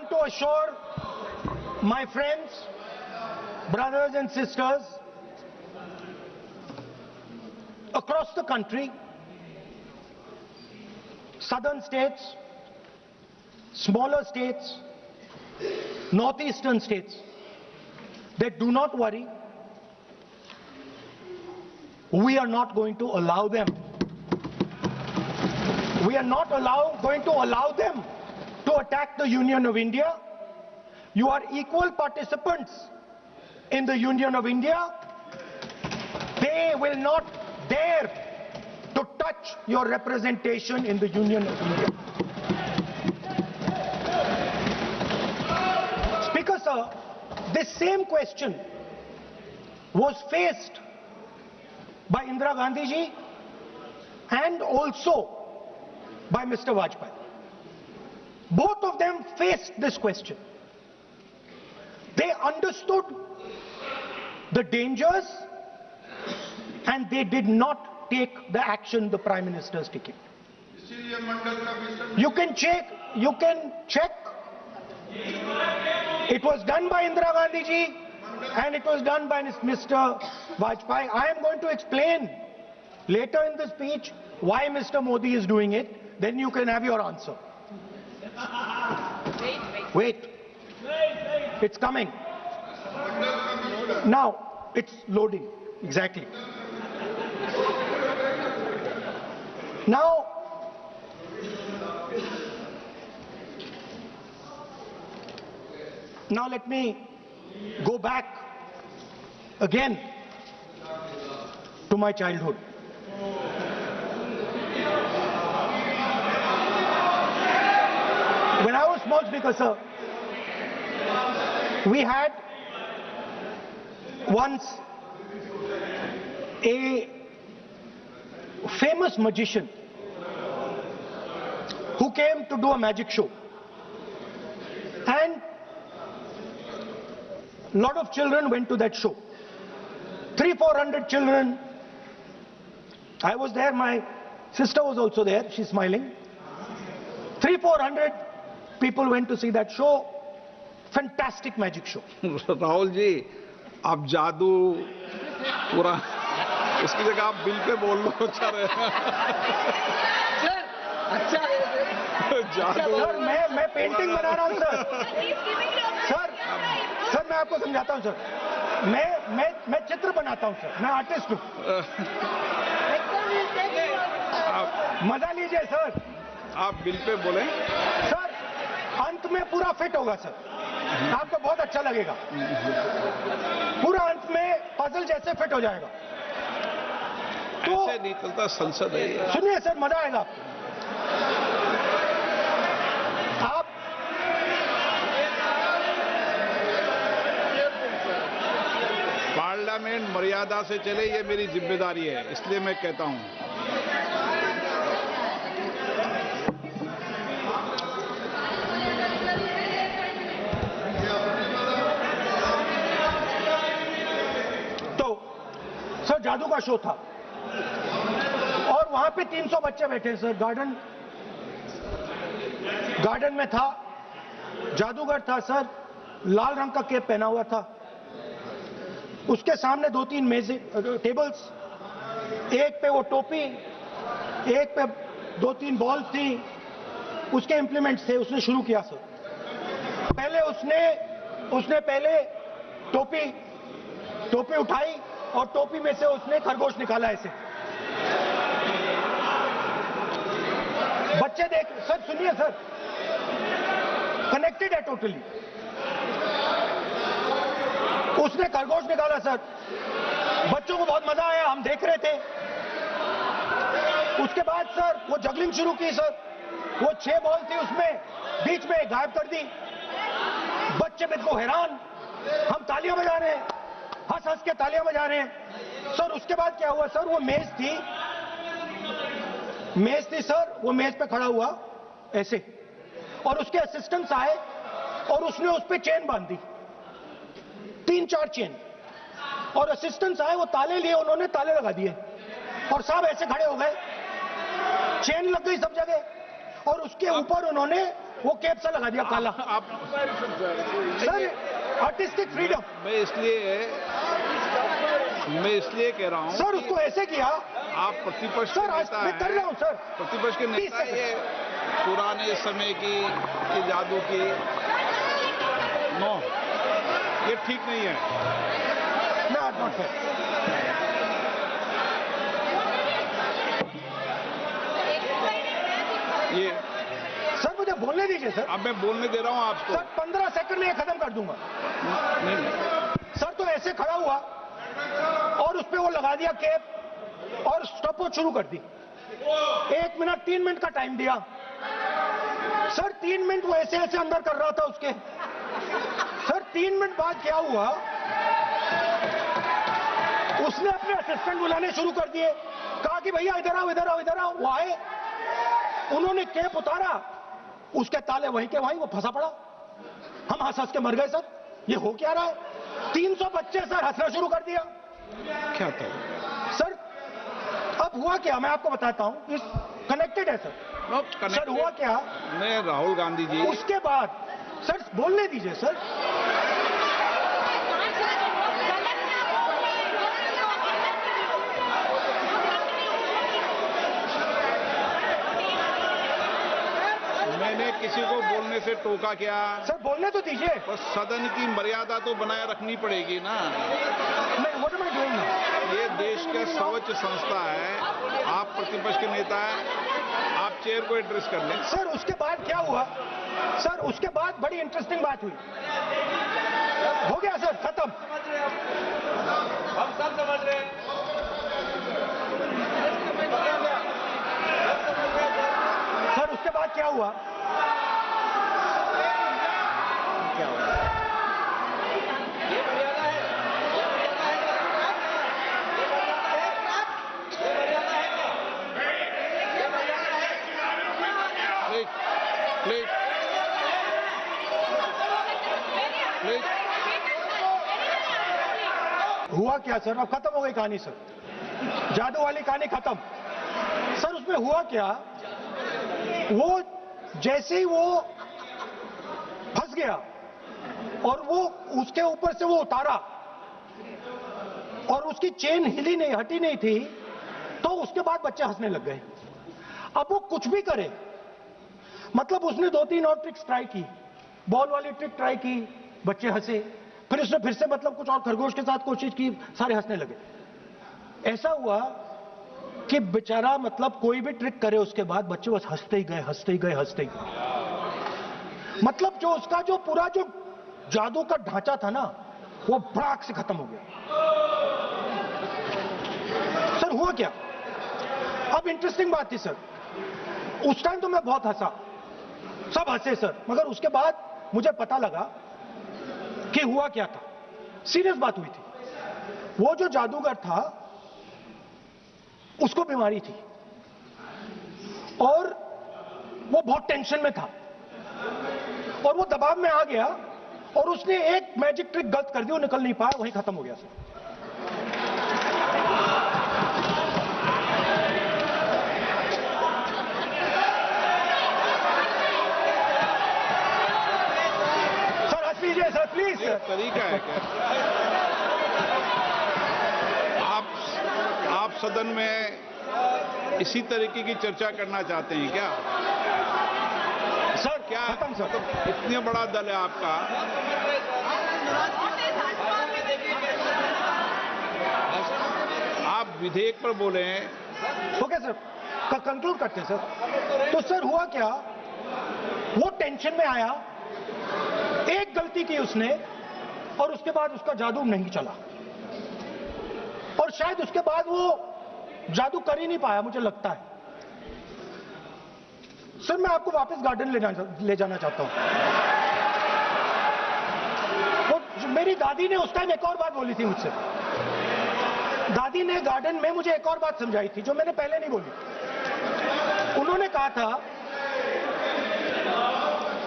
to assure my friends, brothers and sisters across the country, southern states, smaller states, northeastern states, that do not worry, we are not going to allow them. We are not going to allow them to attack the Union of India. You are equal participants in the Union of India. They will not dare to touch your representation in the Union of India. Speaker, sir, this same question was faced by Indira Gandhi ji and also by Mr. Vajpayee. Both of them faced this question. They understood the dangers and they did not take the action the Prime Minister is taking. You can check. It was done by Indira Gandhi ji and it was done by Mr. Vajpayee. I am going to explain later in the speech why Mr. Modi is doing it. Then you can have your answer. Wait. It's coming. Now, it's loading. Exactly. Now, let me go back again to my childhood. When I was small, Speaker, sir, we had once a famous magician who came to do a magic show. And a lot of children went to that show. 300-400 children. I was there, my sister was also there, she's smiling. 300-400 people went to see that show. Fantastic magic show. Rahul ji, आप जादू पूरा उसकी जगह आप bill pay बोल लो, अच्छा रहेगा। अच्छा जादू। सर, मैं पेंटिंग बना रहा हूँ सर, मैं आपको समझाता हूँ सर। मैं चित्र बनाता हूँ सर, मैं आर्टिस्ट हूँ। मजा लीजिए सर। आप बिल पे बोले सर, अंत में पूरा फिट होगा सर, आपको बहुत अच्छा लगेगा। पूरा अंत में पजल जैसे फिट हो जाएगा। तो ऐसे नहीं चलता, संसद है। सुनिए सर, मजा आएगा आप। पार्लियामेंट मर्यादा से चले, ये मेरी जिम्मेदारी है, इसलिए मैं कहता हूं। सर, जादू का शो था और वहां पे 300 बच्चे बैठे सर। गार्डन में था, जादूगर था सर, लाल रंग का कैप पहना हुआ था। उसके सामने 2-3 मेजें, टेबल्स, एक पे वो टोपी, एक पे 2-3 बॉल्स थी, उसके इंप्लीमेंट्स थे। उसने शुरू किया सर। पहले उसने पहले टोपी उठाई और टोपी में से उसने खरगोश निकाला ऐसे। बच्चे देख, सर सुनिए सर, कनेक्टेड है टोटली। उसने खरगोश निकाला सर, बच्चों को बहुत मजा आया, हम देख रहे थे। उसके बाद सर वो जगलिंग शुरू की सर। वो 6 बॉल थी, उसमें बीच में गायब कर दी। बच्चे बिल्कुल हैरान, हम तालियां बजा रहे हैं, हंस के तालियां बजा रहे हैं सर। उसके बाद क्या हुआ सर, वो मेज थी सर, वो मेज पे खड़ा हुआ ऐसे, और उसके असिस्टेंट्स आए और उसने उस पे चेन बांध दी, 3-4 चेन। और असिस्टेंट्स आए, वो ताले लिए, उन्होंने ताले लगा दिए और साहब ऐसे खड़े हो गए। चेन लग गई सब जगह और उसके ऊपर उन्होंने वो कैप सा लगा दिया काला। आप सर आर्टिस्टिक फ्रीडम। मैं इसलिए कह रहा हूं सर उसको ऐसे किया। आप प्रतिपक्ष सर आज मैं कर रहा हूं सर। प्रतिपक्ष के नेता ये पुराने समय की जादू की नो, ये ठीक नहीं है। Not fair. ये सर मुझे बोलने दीजिए सर। अब मैं बोलने दे रहा हूं आपको। सर 15 सेकंड में ये खत्म कर दूंगा। नहीं। सर तो ऐसे खड़ा हुआ और उस पे वो लगा दिया कैप और स्टॉपवॉच शुरू कर दी। 1 मिनट 3 मिनट का टाइम दिया। सर 3 मिनट वो ऐसे ऐसे अंदर कर रहा था उसके। सर 3 मिनट बाद क्या हुआ, उसने अपने असिस्टेंट बुलाने शुरू कर दिए। कहा कि भैया इधर आओ इधर आओ इधर आओ। वो आए, उन्होंने कैप उतारा, उसके ताले वहीं के वहीं वो फंसा पड़ा। हम हंस हंस के मर गए। सर ये हो क्या रहा है? 300 बच्चे सर हंसना शुरू कर दिया। क्या था सर? अब हुआ क्या मैं आपको बताता हूं। इस कनेक्टेड है सर। सर हुआ क्या, मैं राहुल गांधी जी उसके बाद सर बोलने दीजिए सर। मैंने किसी को बोलने से टोका क्या? सर बोलने तो दीजिए। बस सदन की मर्यादा तो बनाए रखनी पड़ेगी ना। नहीं वो तो मैं दूंगा। ये देश का सर्वोच्च संस्था है, आप प्रतिपक्ष के नेता हैं, आप चेयर को एड्रेस कर लें। सर उसके बाद क्या हुआ? सर उसके बाद बड़ी इंटरेस्टिंग बात हुई। हो गया सर खत्म। हम सब समझ रहे हैं। सर उसके बाद क्या हुआ? क्या हुआ? प्लीज हुआ क्या सर? अब खत्म हो गई कहानी सर। जादू वाली कहानी खत्म। सर उसमें हुआ क्या, वो जैसे ही वो फंस गया और वो उसके ऊपर से वो उतारा और उसकी चेन हिली नहीं, हटी नहीं थी, तो उसके बाद बच्चे हंसने लग गए। अब वो कुछ भी करे, मतलब उसने 2-3 और ट्रिक्स ट्राई की, बॉल वाली ट्रिक ट्राई की, बच्चे हंसे, फिर उसने फिर से मतलब कुछ और खरगोश के साथ कोशिश की, सारे हंसने लगे। ऐसा हुआ कि बेचारा मतलब कोई भी ट्रिक करे उसके बाद बच्चे बस हंसते ही गए, हंसते ही गए, हंसते ही गए। मतलब जो उसका जो पूरा जो जादू का ढांचा था ना, वो भड़ाक से खत्म हो गया। सर हुआ क्या? अब इंटरेस्टिंग बात थी सर, उस टाइम तो मैं बहुत हंसा, सब हंसे सर, मगर उसके बाद मुझे पता लगा कि हुआ क्या था। सीरियस बात हुई थी। वो जो जादूगर था उसको बीमारी थी और वो बहुत टेंशन में था और वो दबाव में आ गया और उसने एक मैजिक ट्रिक गलत कर दी, वो निकल नहीं पाया, वहीं खत्म हो गया सर। Sir please sir. तरीका है क्या? आप सदन में इसी तरीके की चर्चा करना चाहते हैं क्या? सर क्या खत्म सर। तो इतने बड़ा दल है आपका, आप विधेयक पर बोले हैं। ओके सर, कंक्लूड करते हैं सर। तो सर हुआ क्या, वो टेंशन में आया, एक गलती की उसने और उसके बाद उसका जादू नहीं चला और शायद उसके बाद वो जादू कर ही नहीं पाया, मुझे लगता है। सर मैं आपको वापस गार्डन ले जाना चाहता हूं। वो मेरी दादी ने उस टाइम एक और बात बोली थी मुझसे। दादी ने गार्डन में मुझे एक और बात समझाई थी जो मैंने पहले नहीं बोली। उन्होंने कहा था,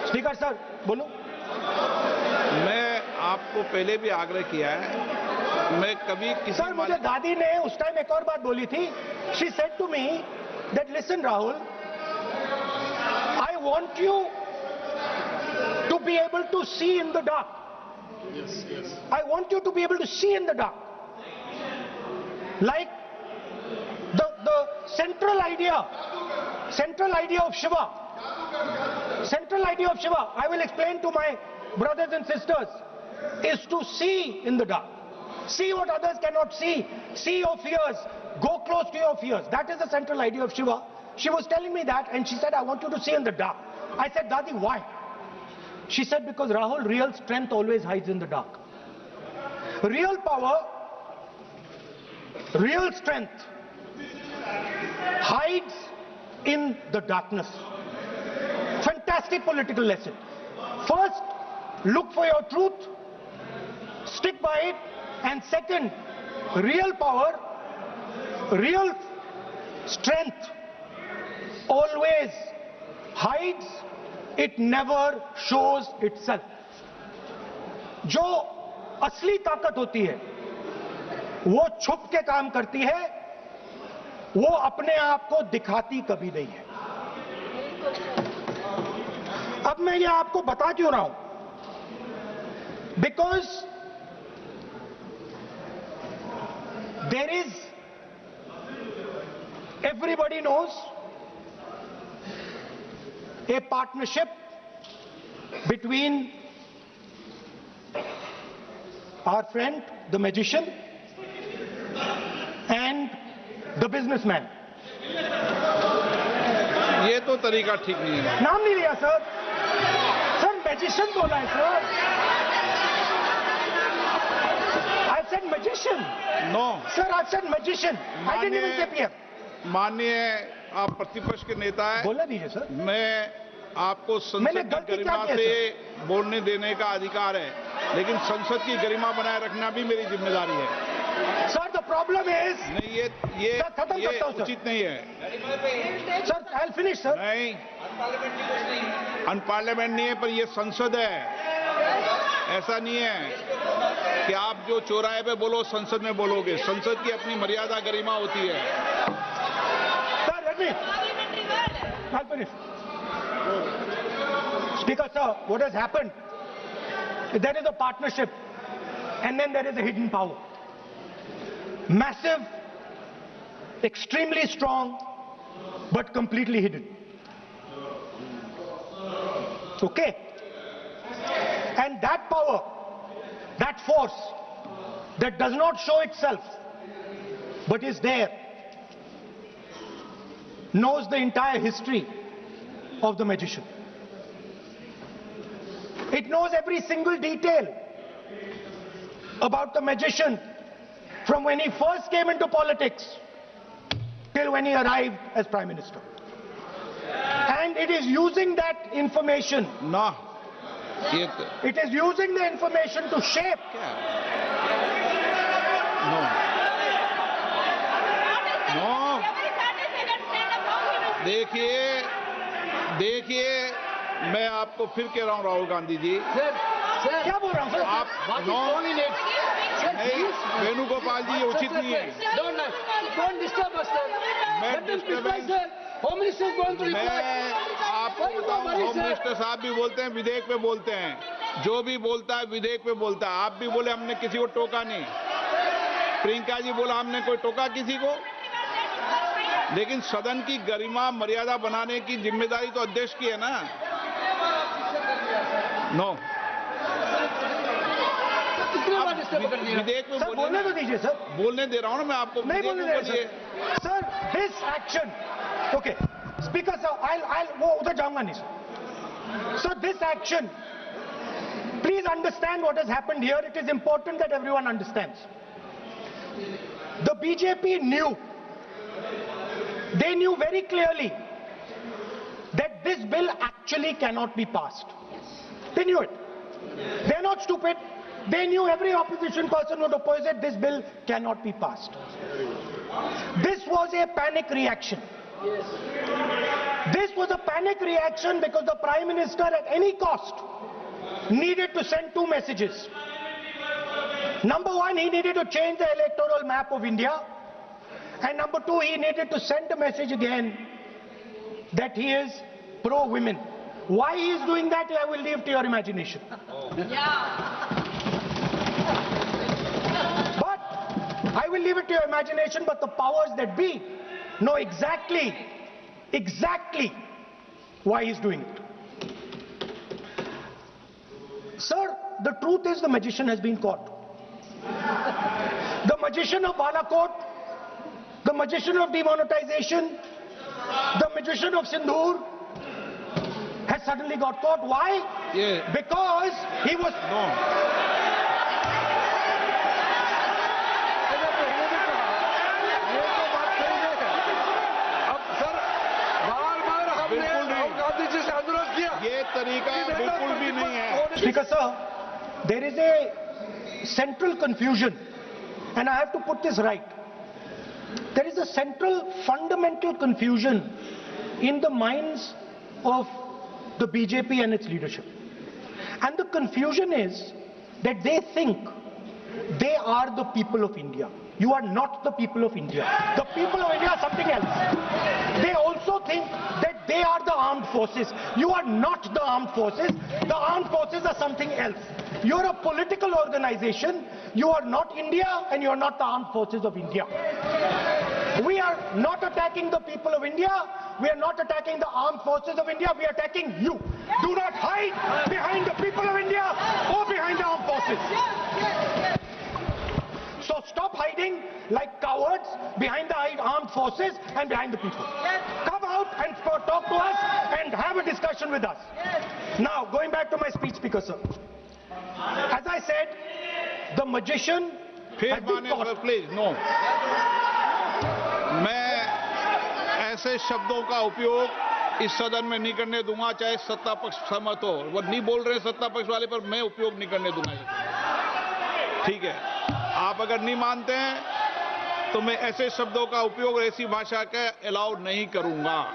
स्पीकर सर बोलूं? मैं आपको पहले भी आग्रह किया है, मैं कभी किसी सर मुझे दादी ने उस टाइम एक और बात बोली थी। She said to me that listen Rahul, I want you to be able to see in the dark. Yes, yes. I want you to be able to see in the dark. Like the central idea of Shiva. Central idea of Shiva, I will explain to my brothers and sisters, is to see in the dark. See what others cannot see. See your fears. Go close to your fears. That is the central idea of Shiva. She was telling me that and she said, I want you to see in the dark. I said, Dadi, why? She said, because Rahul, real strength always hides in the dark. Real power, real strength hides in the darkness. Fantastic political lesson. First, look for your truth, stick by it, and second, real power, real strength always hides, it never shows itself. जो असली ताकत होती है वो छुप के काम करती है, वो अपने आप को दिखाती कभी नहीं है. अब मैं ये आपको बता क्यों रहा हूं? Because there is, everybody knows, a partnership between our friend, the magician, and the businessman. ये तो तरीका ठीक नहीं है. नाम नहीं लिया सर. सर मैजिशियन बोला है sir. I said magician. No. Sir, I said magician. I didn't even say PM. माननीय आप प्रतिपक्ष के नेता हैं. बोला दीजिए सर. मैं आपको संसद मैंने की गलती क्या गरिमा की है, से बोलने देने का अधिकार है, लेकिन संसद की गरिमा बनाए रखना भी मेरी जिम्मेदारी है. Sir, the problem is. नहीं, ये उचित नहीं है. Sir, I'll finish, sir. नहीं, अनपार्लियामेंट नहीं है, पर ये संसद है. ऐसा नहीं है कि आप जो चौराहे पे बोलो संसद में बोलोगे. संसद की अपनी मर्यादा गरिमा होती है. Sir, let me. I'll finish. Speaker, sir, what has happened? There is a partnership, and then there is a hidden power. Massive, extremely strong, but completely hidden. Okay? And that power, that force, that does not show itself, but is there, knows the entire history of the magician. It knows every single detail about the magician from when he first came into politics till when he arrived as Prime Minister. And it is using that information. ना, ये It is using the information to shape. No, no. देखिए, मैं आपको फिर कह रहा हूं राहुल गांधी जी. क्या बोल रहा हूं सर? आप नहीं, वेणुगोपाल जी, ये उचित नहीं है. Don't disturb us, sir. Let them reply, sir. Home Minister is going to reply. मैं आपको बताऊं, होम मिनिस्टर साहब भी बोलते हैं, विधेयक पे बोलते हैं. जो भी बोलता है विधेयक पे बोलता है. आप भी बोले हमने किसी को टोका नहीं. प्रियंका जी बोला हमने कोई टोका किसी को. लेकिन सदन की गरिमा मर्यादा बनाने की जिम्मेदारी तो अध्यक्ष की है ना. नो. विधेयक में सर बोलने तो दीजिए सर. बोलने दे रहा हूं ना मैं आपको. नहीं बोलने दे रहा sir. This action. Okay. Speaker sir, I'll वो उधर जाऊंगा नहीं sir. So this action. Please understand what has happened here. It is important that everyone understands. The BJP knew. They knew very clearly that this bill actually cannot be passed. They knew it. They're not stupid. They knew every opposition person would oppose it. This bill cannot be passed. This was a panic reaction. This was a panic reaction because the Prime Minister at any cost needed to send two messages. Number one, he needed to change the electoral map of India. And number two, he needed to send a message again that he is pro-women, Why he is doing that, I will leave to your imagination. But I will leave it to your imagination, but the powers that be know exactly why he's doing it. Sir, the truth is the magician has been caught. The magician of Balakot, the magician of demonetization, the magician of Sindhur has suddenly got caught. Why? Yeah. Because he was... No. ये तरीका बिल्कुल भी नहीं है. Speaker sir, there is a central confusion, and I have to put this right. There is a central fundamental confusion in the minds of the BJP and its leadership. And the confusion is that they think they are the people of India. You are not the people of India. The people of India are something else. They also think that they are the armed forces. You are not the armed forces. The armed forces are something else. You are a political organization. You are not India, and you are not the armed forces of India. We are not attacking the people of India. We are not attacking the armed forces of India. We are attacking you. Do not hide behind the people of India or behind the armed forces. So stop hiding like cowards behind the armed forces and behind the people. Come out and talk to us and have a discussion with us. Now, going back to my speech, Speaker sir. As I said, the magician has been caught. Please, no. मैं ऐसे शब्दों का उपयोग इस सदन में नहीं करने दूंगा, चाहे सत्ता पक्ष सहमत हो. वो नहीं बोल रहे सत्ता पक्ष वाले, पर मैं उपयोग नहीं करने दूंगा. ठीक है, आप अगर नहीं मानते हैं तो मैं ऐसे शब्दों का उपयोग, ऐसी भाषा का अलाउ नहीं करूंगा.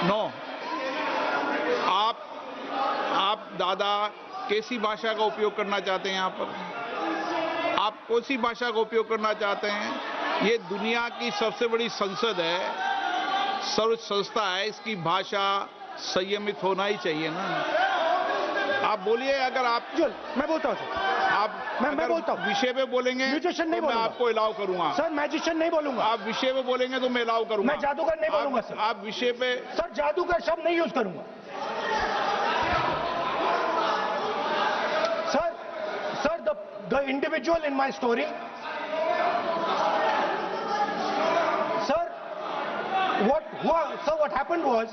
नो. आप दादा कैसी भाषा का उपयोग करना चाहते हैं? यहाँ पर आप कौन सी भाषा का उपयोग करना चाहते हैं? ये दुनिया की सबसे बड़ी संसद है, सर्वोच्च संस्था है, इसकी भाषा संयमित होना ही चाहिए ना. आप बोलिए. अगर आप मैं बोलता हूँ आप मैं बोलता हूँ. विषय पे बोलेंगे म्यूजिशियन नहीं तो मैं बोलूंगा. आपको अलाउ करूंगा. सर, मैजिशियन नहीं बोलूंगा. आप विषय पे बोलेंगे तो मैं अलाउ करूंगा. मैं जादूगर नहीं बोलूंगा सर. आप विषय पे. सर, जादूगर शब्द नहीं यूज करूंगा. Sir, the individual in my story, sir, what happened was,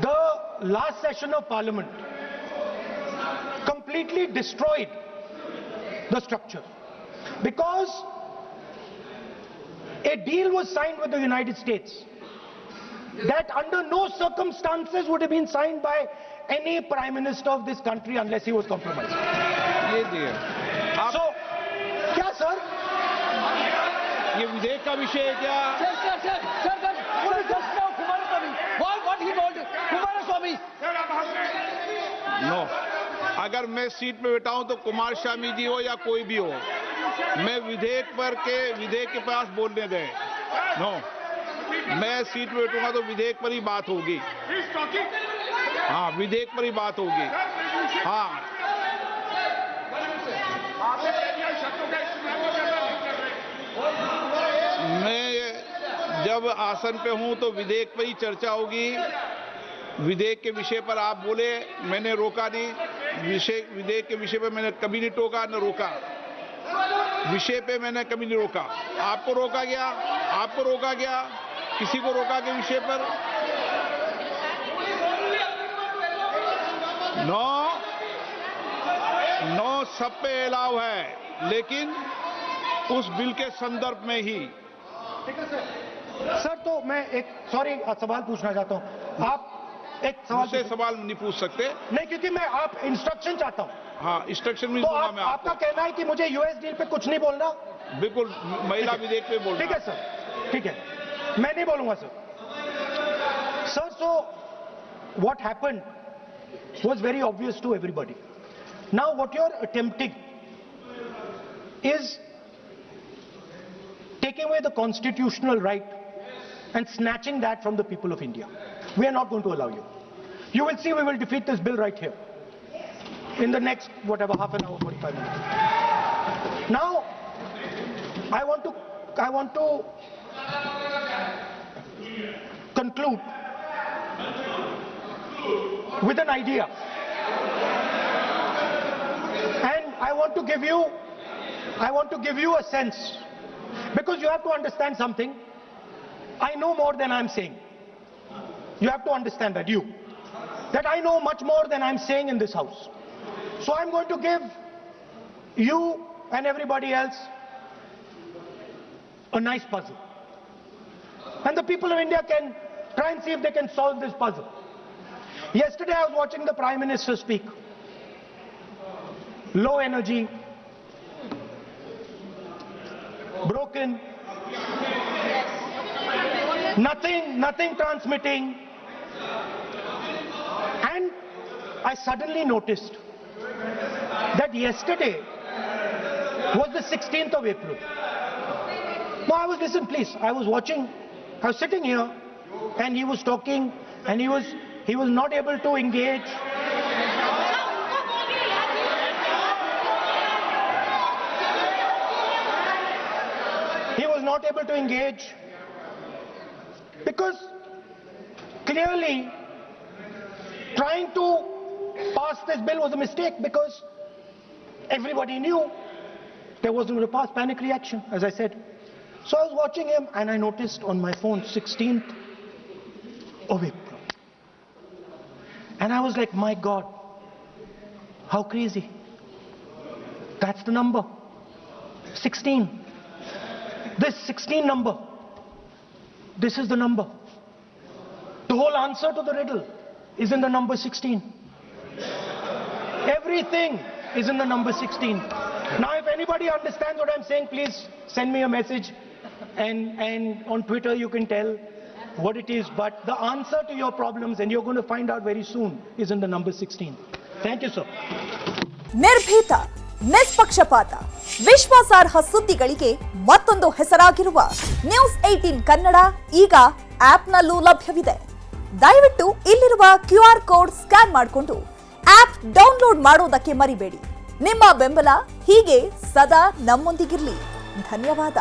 the last session of Parliament completely destroyed the structure, because a deal was signed with the United States that under no circumstances would have been signed by any Prime Minister of this country unless he was compromised. ये दिए. So, क्या sir? ये विधेयक का विषय है क्या? What he told Kumaraswamy? No. अगर मैं सीट पे बैठा हूं तो कुमार स्वामी जी हो या कोई भी हो, मैं विधेयक के पास बोलने दें. नो. मैं सीट पे बैठूंगा तो विधेयक पर ही बात होगी. हाँ, विधेयक पर ही बात होगी. हाँ. मैं जब आसन पे हूं तो विधेयक पर ही चर्चा होगी. विधेयक के विषय पर आप बोले, मैंने रोका नहीं. विधेयक के विषय पे मैंने कभी नहीं टोका न रोका. विषय पे मैंने कभी नहीं रोका. आपको रोका गया, किसी को रोका के विषय पर? नो, सब पे अलाउ है, लेकिन उस बिल के संदर्भ में ही. सर, तो मैं एक सवाल पूछना चाहता हूं. आप एक सवाल नहीं पूछ सकते. नहीं, क्योंकि मैं आप इंस्ट्रक्शन चाहता हूं. हाँ, इंस्ट्रक्शन भी तो दूंगा मैं. आपका कहना है कि मुझे यूएस डील पे कुछ नहीं बोलना? बिल्कुल, महिला विधेयक पे बोलना. ठीक है सर, ठीक है, मैं नहीं बोलूंगा sir. Sir, so what happened was very obvious to everybody. Now what you're attempting is taking away the constitutional right and snatching that from the people of India. We are not going to allow you. You will see we will defeat this bill right here in the next, whatever, half an hour, 45 minutes. Now, I want to conclude with an idea. And I want to give you a sense, because you have to understand something. I know more than I'm saying. You have to understand that I know much more than I'm saying in this house. So I'm going to give you and everybody else a nice puzzle. And the people of India can try and see if they can solve this puzzle. Yesterday I was watching the Prime Minister speak. Low energy, broken, nothing transmitting. And I suddenly noticed that yesterday was the 16th of April. No, listen please, I was sitting here and he was talking and he was not able to engage. He was not able to engage because clearly trying to pass this bill was a mistake, because everybody knew there wasn't going to pass. Panic reaction, as I said. So I was watching him and I noticed on my phone 16th of April. And I was like, my God, how crazy. That's the number. 16. This 16 number. This is the number. The whole answer to the riddle is in the number 16. Everything is in the number 16. Now, if anybody understands what I'm saying, please send me a message. And on Twitter you can tell what it is. But the answer to your problems, and you're going to find out very soon, is in the number 16. Thank you, sir. ನಿರ್ಭೀತ, ನಿಷ್ಪಕ್ಷಪಾತ, ವಿಶ್ವಾಸಾರ್ಹ ಸುದ್ದಿಗಳಿಗೆ ಮತ್ತೊಂದು ಹೆಸರಾಗಿರುವ news 18 Kannada ಈಗ ಆಪ್ನಲ್ಲೂ ಲಭ್ಯವಿದೆ. ದಯವಿಟ್ಟು ಇಲ್ಲಿರುವ QR code scan ಮಾಡಿಕೊಂಡು app download ಮಾಡೋದಕ್ಕೆ ಮರಿಬೇಡಿ. ನಿಮ್ಮ ಬೆಂಬಲ ಹೀಗೆ ಸದಾ ನಮ್ಮೊಂದಿಗಿರಲಿ. ಧನ್ಯವಾದ.